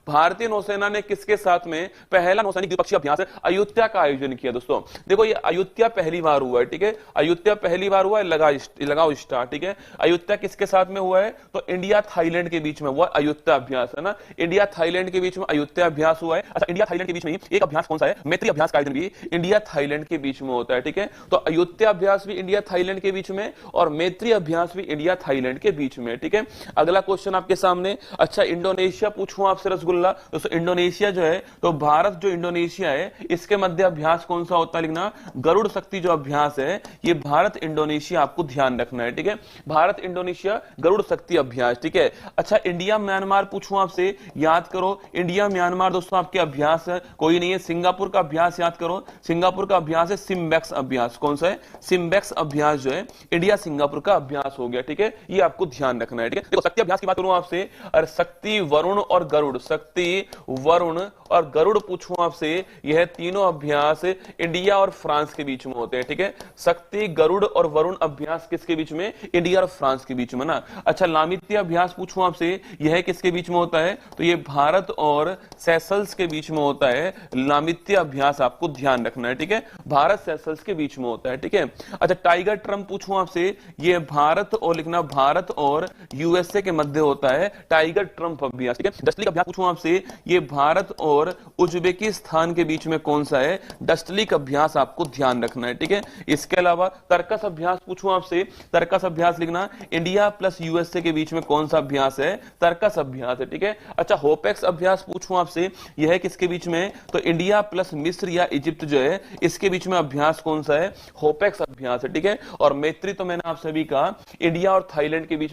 भारतीय नौसेना ने किसके साथ में पहला नौसैनिक द्विपक्षीय अभ्यास अयुत्या का आयोजन किया? दोस्तों देखो ये अयुत्या पहली बार हुआ है, ठीक है, अयुत्या पहली बार हुआ है, लगाओ स्टार, ठीक है। अयुत्या किसके साथ में हुआ है? तो इंडिया थाईलैंड के बीच में हुआ अयुत्या अभ्यास, है ना, इंडिया थाईलैंड के बीच में अयुत्या अभ्यास हुआ है। अच्छा, इंडिया थाईलैंड के बीच में एक अभ्यास कौन सा है? मैत्री अभ्यास का आयोजन भी इंडिया थाईलैंड के बीच में होता है, ठीक है। तो अयुत्या अभ्यास भी इंडिया थाईलैंड के बीच में और मैत्री अभ्यास भी इंडिया थाईलैंड के बीच में, ठीक है। अगला क्वेश्चन आपके सामने, अच्छा इंडोनेशिया पूछूं आपसे रसगुल्ला। दोस्तों इंडोनेशिया जो है, तो भारत जो इंडोनेशिया है इसके मध्य अभ्यास कौन सा होता है? लिखना गरुड़ शक्ति जो अभ्यास है ये भारत इंडोनेशिया, आपको ध्यान रखना है, ठीक है, भारत इंडोनेशिया गरुड़ शक्ति अभ्यास, ठीक है। अच्छा इंडिया म्यांमार पूछूं आपसे, याद करो इंडिया म्यांमार दोस्तों आपके अभ्यास है कोई नहीं है, सिंगापुर का अभ्यास याद करो, सिंगापुर का अभ्यास है सिम्बेक्स अभ्यास। कौन सा है? सिम्बेक्स अभ्यास जो है इंडिया सिंगापुर का अभ्यास हो गया, ठीक है, ये आपको ध्यान रखना है, ठीक है। देखो शक्ति अभ्यास की बात करूं आपसे, और शक्ति वरुण और गरुड़, शक्ति वरुण और गरुड़ पूछूं आपसे, यह तीनों अभ्यास इंडिया और फ्रांस के बीच में होते हैं, ठीक है। शक्ति गरुड़ और वरुण अभ्यास किसके बीच में? इंडिया और फ्रांस के बीच में ना। अच्छा लामित्य अभ्यास पूछूं आपसे, यह किसके बीच में होता है? तो यह भारत और सेशल्स के बीच में होता है, लामित्य अभ्यास आपको ध्यान रखना है, ठीक है, भारत सेशल्स के बीच में होता है, ठीक है। अच्छा टाइगर ट्रम्प पूछूं आपसे, यह भारत और लिखना भारत और यूएसए के मध्य होता है टाइगर ट्रम्प अभ्यास, ठीक है। डस्टलिक अभ्यास पूछूं आपसे, यह भारत और उज्बेकिस्तान के बीच में कौन सा है? डस्टलिक अभ्यास आपको ध्यान रखना है, ठीक है। इसके अलावा तर्कस अभ्यास पूछूं आपसे, तर्कस अभ्यास लिखना इंडिया प्लस यूएसए के बीच में कौन सा अभ्यास है? तर्कस अभ्यास है, ठीक है। अच्छा होपेक्स अभ्यास पूछूं आपसे, यह किसके बीच में? तो इंडिया प्लस मिस्र या इजिप्ट जो है इसके बीच में अभ्यास कौन सा है? होपेक्स अभ्यास है, ठीक है। और मैत्री तो मैंने आप सभी कहा इंडिया और थाईलैंड के बीच में